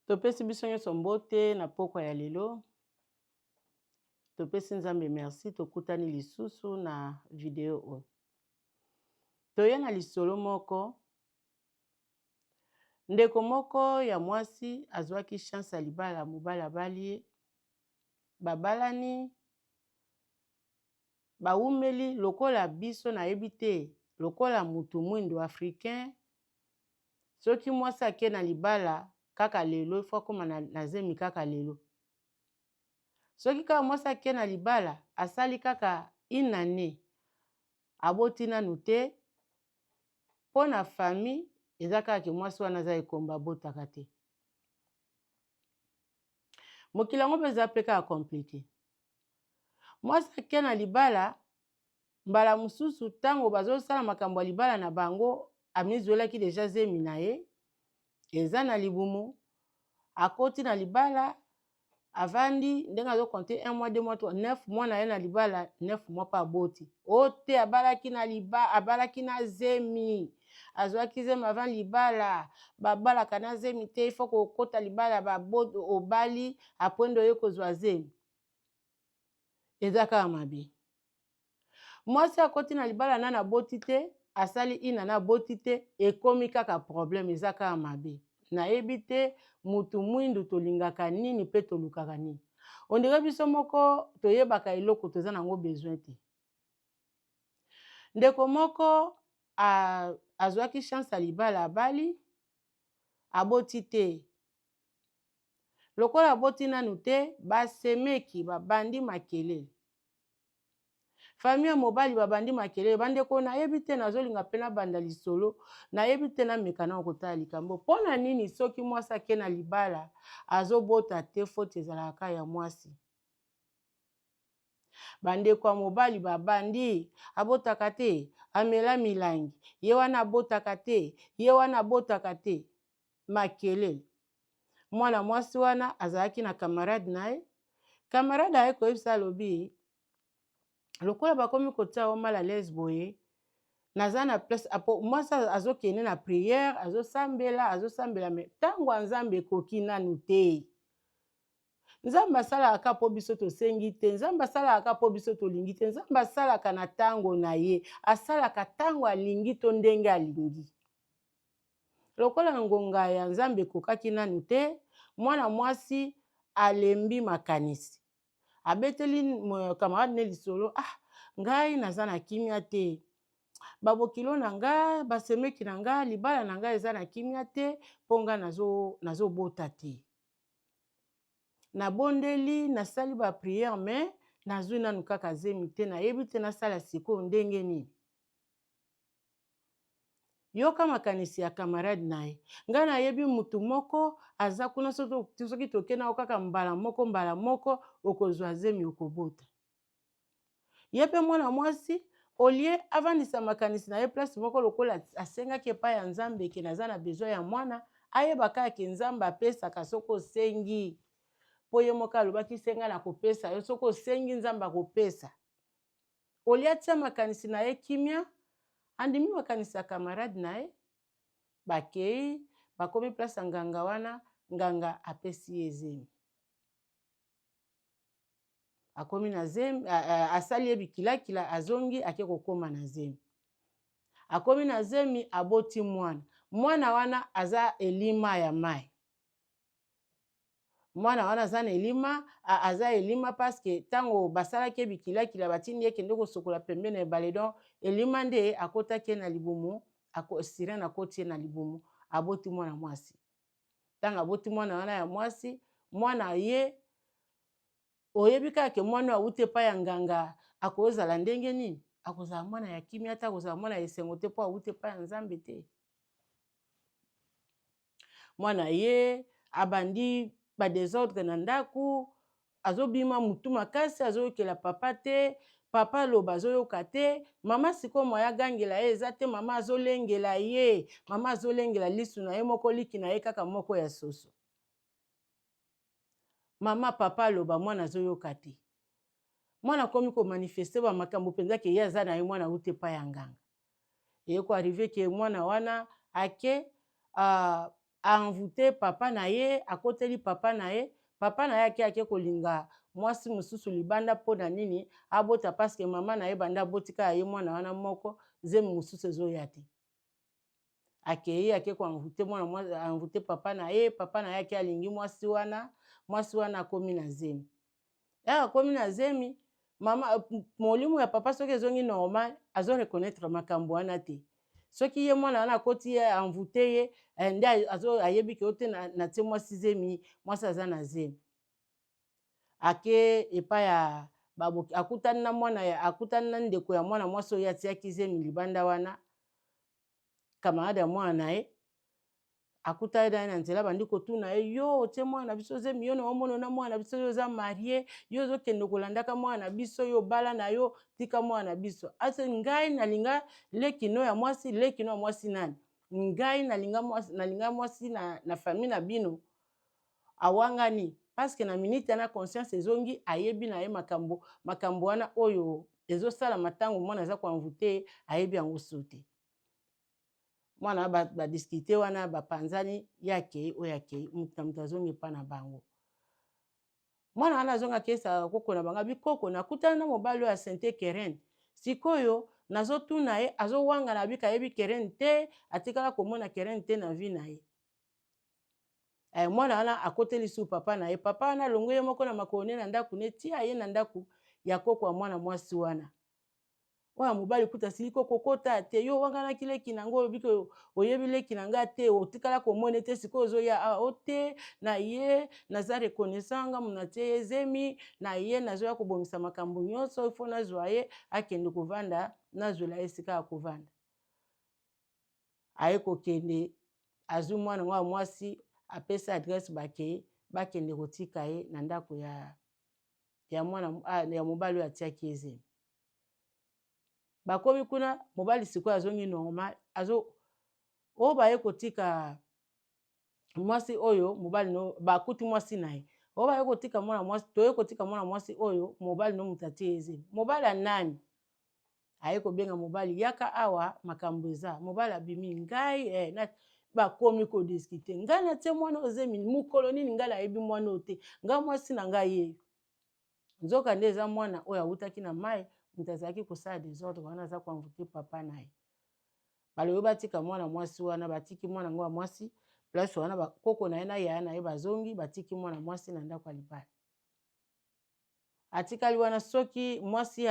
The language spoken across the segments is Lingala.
Topesi biso nyonso mbote na pokwa ya lelo. Topesi Nzambe merci tokutani lisusu na video oyo. Toye na lisolo moko. Ndeko moko ya mwasi azwaki chance ya libala mobali abali. Babalani baumeli lokola biso na yebite lokola mutu mwindo africain. Soki mwasi ake na libala kaka lelo ifo koma na zemi kaka lelo. Soki kaka mwasi ake na libala asali kaka inane aboti nanu te mpo na famille eza kaka ke mwasi wana za ekomba botaka te. Mokili yango mpe eza mpe kaka komplike. Mwasi ake na libala mbala mosusu ntango bazosala makambo ya libala na bango amizwelaki deja zemi na ye eza na libumu akoti na libala avandi ndenge azokonte 1 mois 2 mois 9 mois na ye na libala 9 mois pa aboti ote abalaki na libala abalaki na zemi azwaki zemi avant libala babalaka na zemi te ifo kokota libala baboto obali apwendo ye kozwa zemi eza kaka mabe. Mwasi akoti na libala na naboti te asali ina na boti te ekomi kaka problème eza kaka mabe. Nayebi te mutu mwindu tolingaka nini pe tolukaka nini. Ondire biso moko toyebaka eloko toza nango besoin te. Ndeko moko azwaki chance ya libala abali aboti te. Lokola aboti nanu te basemeki babandi makelele. Famille ya mobali babandi makelele bandeko nayebi te nazolinga pe na banda lisolo nayebi te na mekana okotala likambo mpona nini soki mwasi ake na libala azobota te faute ezalaka ya mwasi. Bandeko ya mobali babandi abotaka te amela milangi ye wana abotaka te ye wana abotaka te makelele. Mwana mwasi wana azalaki na camarade na ye camarade aye koyebisa alobi lokola bakomi kotia o mal à l'aise boye naza na place apo mwasi azokende na prière azosambela me ntango Nzambe ekoki nanu te. Nzambe asalaka po biso tosengi te Nzambe asalaka po biso tolingi te Nzambe asalaka na ntango na ye asalaka ntango alingi to ndenge alingi. Lokola ngonga ya Nzambe ekokaki nanu te mwana mwasi alembi makanisi abeteli camarade ne lisolo ngai naza na kimia te babokilo na nga basemeki na nga libala na nga eza na kimia te mpo nga nazobota te. Nabondeli nasali ba prière mais nazwi nanu kaka zemi te nayebi te nasala sikoyo ndenge nini. Yoka makanisi ya camarade na ye nga nayebi mutu moko aza kuna soki tokena kaka mbala moko okozwa zemi okobota. Ye pe mwana mwasi olie avandisa makanisi na ye place moko lokola asengaki epai ya Nzambe ke naza na besoin ya mwana ayeba kaka ke Nzambe apesaka soki osengi po ye moko alobaki senga na kopesa yo soki osengi Nzambe akopesa. Olie atia makanisi na ye kimia andimi makanisi ya camarade na ye bakei bakomi place ya nganga wana nganga apesi ye zemi. Akomi na zemi asali ye bikilakila azongi ake kokoma na zemi. Akomi na zemi aboti mwana wana aza elima ya mai. Mwana wana aza na elima aza elima paske tango basalaki bikilakila batindi ekende kosokola pembeni ebale donc elima nde akotaki na libumu sirene akoti na libumu aboti mwana mwasi. Tango aboti mwana wana ya mwasi mwana ye oyebi kaka ke mwana awuti epai ya nganga akozala ndenge nini akozala mwana ya kimia ata akozala mwana ya esengo te mpo awuti epai ya Nzambe te. Mwana ye abandi ba désordre na ndaku azobima mutu makasi azoyokela papa te papa aloba azoyoka te mama sikoyo moya gangela ye eza te mama azolengela ye mama azolengela lisu na ye moko liki na ye kaka moko ya soso. Mama papa aloba mwana azoyoka te. Mwana komi ko manifester ba makambo penza ke ye aza na ye mwana awuti epai ya nganga. Eye ko arrive ke mwana wana ake envoûté papa na ye, akoteli papa na ye, papa na ye ake kolinga mwasi mosusu libanda mpo na nini abota, parce que mama na ye banda botika ye mwana wana moko zemi mosusu ezoya te. Akei ake ko envoûté papa na ye ake alingi mwasi wana akomi na zemi. Akomi na zemi, mama molimo ya papa soki ezongi normal azo reconnaître makambo wana te. Soki ye mwana wana akoti ye envoûté ye nde ayebi ke ote na tie mwasi zemi, mwasi aza na zemi. Ake epai ya baboki, akutani na ndeko ya mwana mwasi oyo atiaki zemi libanda wana, camarade ya mwana na ye, akutani na ye na nzela bandi kotuna ye, yo otie mwana na biso zemi, yo na omona na mwana na biso yo oza marie, yo ozokende kolandaka mwana na biso, yo bala na yo tika mwana na biso. Ase ngai nalinga lekino ya mwasi, lekino ya mwasi nani? Ngai nalinga mwasi na famille na bino awangani, parce que na minute na conscience ezongi ayebi na ye makambo wana oyo ezosala matango mwana aza ko envoûté ayebi yango sote. Mwana badiscute wana bapanzani yakei oyo akei mutu azongi pa na bango. Mwana wana azonga kesa koko na banga bikoko nakutana na mobali oyo asente Keren. Sikoyo nazotuna ye azowanga na bika yebi Keren te, atikala komona Keren te na vie na ye. Mwana wana akoteli su papa na ye, papa wana longo ye moko na makolo na ndaku ne tia ye na ndaku ya koko wa mwana mwasi wana. Oya mobali kuta sili koko kota te, yo wangana kileki na ngo biko oyebi leki na nga te, otikala komone te sikoyo ozoya ote na ye naza reconnaissant nga muna tie zemi na ye nazoya kobomisa makambo nyonso ifo nazwa ye akende kovanda nazwela ye sika ya kovanda. Aye kokende azu mwana wa mwasi apesa adresse bakende kotika ye na ndako ya mobali oyo atiaki ye zemi. Bakomi kuna mobali sikoyo azongi normal, oyo baye kotika mwasi oyo mobali no bakuti mwasi na ye. Oyo baye kotika mwana mwasi oyo mobali no mutatie zemi. Mobali anani? Aye kobenga mobali yaka awa makambo eza. Mobali abimi ngai bakomi ko discuter. Ngai na tie mwana ozemi mukolo nini ngai nayebi mwana ote. Ngai mwasi na ngai ye. Nzoka nde eza mwana oyo awutaki na mai, mutazaki kosala désordre wana za ko envoûter papa na ye. Balobi batika mwana mwasi wana batiki mwana ngo mwasi, place wana bakoko na ye na yaya na ye bazongi batiki mwana mwasi na ndako ya libala. Atikali wana soki mwasi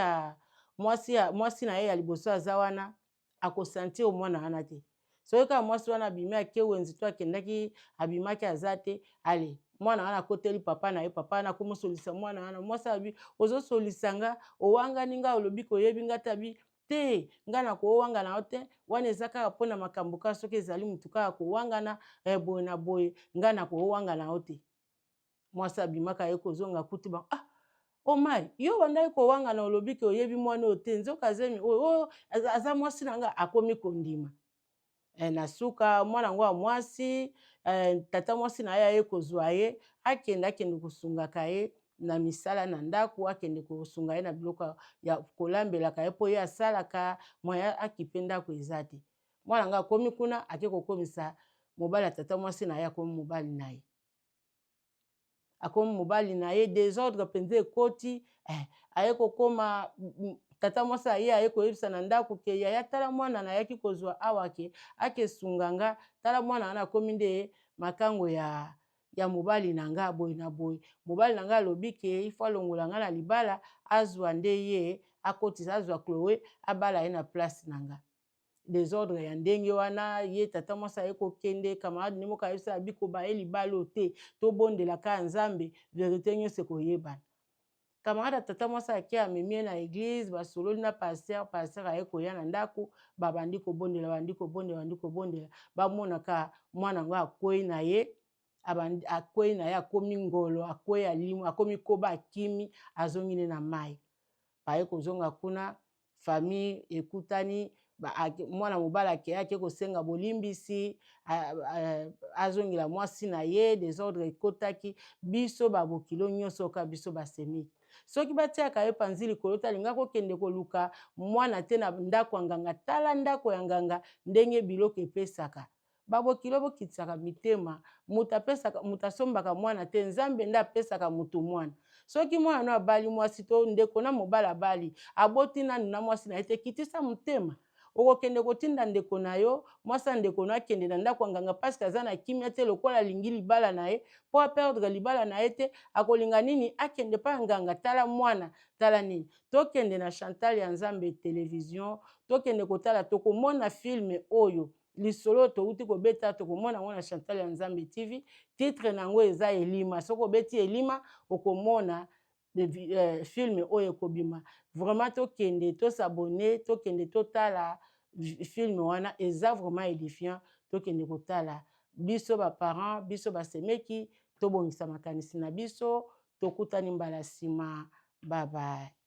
na ye ya liboso aza wana akosentir mwana wana te. Soki ka mwasi wana abimi ake wenzi to akendaki abimaki aza te, ale mwana wana akoteli papa na ye, papa wana akomosolisa mwana wana, mwasi abi ozosolisa nga, owangani nga olobi koyebi nga tabi te, nga na kowanga na ote, wana eza kaka mpona makambo kaka soki ezali mutu kaka kowangana boye na boye, nga na kowanga na ote. Mwasi abimaka ye kozonga kuti ba Omari, yo bandai kowanga na olobi ke oyebi mwana ote, nzoka zemi aza mwasi na nga akomi kondima. Na suka mwana ngo mwasi tata mwasi na ye kozwa ye akende kosungaka ye na misala na ndaku, akende kosunga ye na biloko ya kolambelaka ye po ye asalaka moya akipe ndako eza te. Mwana ngo akomi kuna ake kokomisa mobali ya tata mwasi na ye akomi mobali na ye. Akomi mobali na ye, désordre penze ekoti, aye kokoma tata mwasi aye koyebisa na ndako ke yaya tala mwana na yaki kozwa awa ke ake sunganga, tala mwana wana akomi nde makango ya mobali na nga boye na boye. Mobali na nga alobi ke ifo alongola nga na libala azwa nde ye akotisa azwa Chloé abala ye na place na nga. Désordre ya ndenge wana ye tata mwasi aye kokende camarade ne moka yebisa biko baye libala ote to bondela ka nzambe vérité nyonso koyebana. Camarade tata mwasi ake amemi na église basololi na pasteur aye koya na ndako babandi kobondela bamonaka mwana ngo akwei na ye akomi ngolo, akwei alimu, akomi koba akimi azongi ne na mai. Baye kozonga kuna famille ekutani, mwana mobali ake kosenga bolimbisi azongela mwasi na ye, désordre ekotaki, biso babokilo nyonso ka biso basemiki. Soki batiaka ye panzi likolo talinga kokende koluka mwana te na ndako ya nganga, tala ndako ya nganga ndenge biloko epesaka. babokilo bokitisaka mitema mutu asombaka mwana te nzambe nde apesaka mutu mwana soki mwana no abali mwasi to ndeko na mobali abali aboti nanu na mwasi na ye te kitisa motema okokende kotinda ndeko na yo mwasi ya ndeko na akende na ndako ya nganga parceke aza na kimia te lokola alingi libala na ye mpo aperdre libala na ye te akolinga nini akende pa nganga tala mwana tala nini tokende na Chantal ya Nzambe television tokende kotala tokomona filme oyo lisolo touti kobeta tokomona ngo na Chantal ya Nzambe TV titre nango eza Elima soko beti Elima okomona film oyo ekobima vraiment tokende tosabone tokende totala film wana eza vraiment édifiant tokende kotala biso ba parents biso basemeki tobongisa makanisi na biso tokutani mbala nsima bye bye.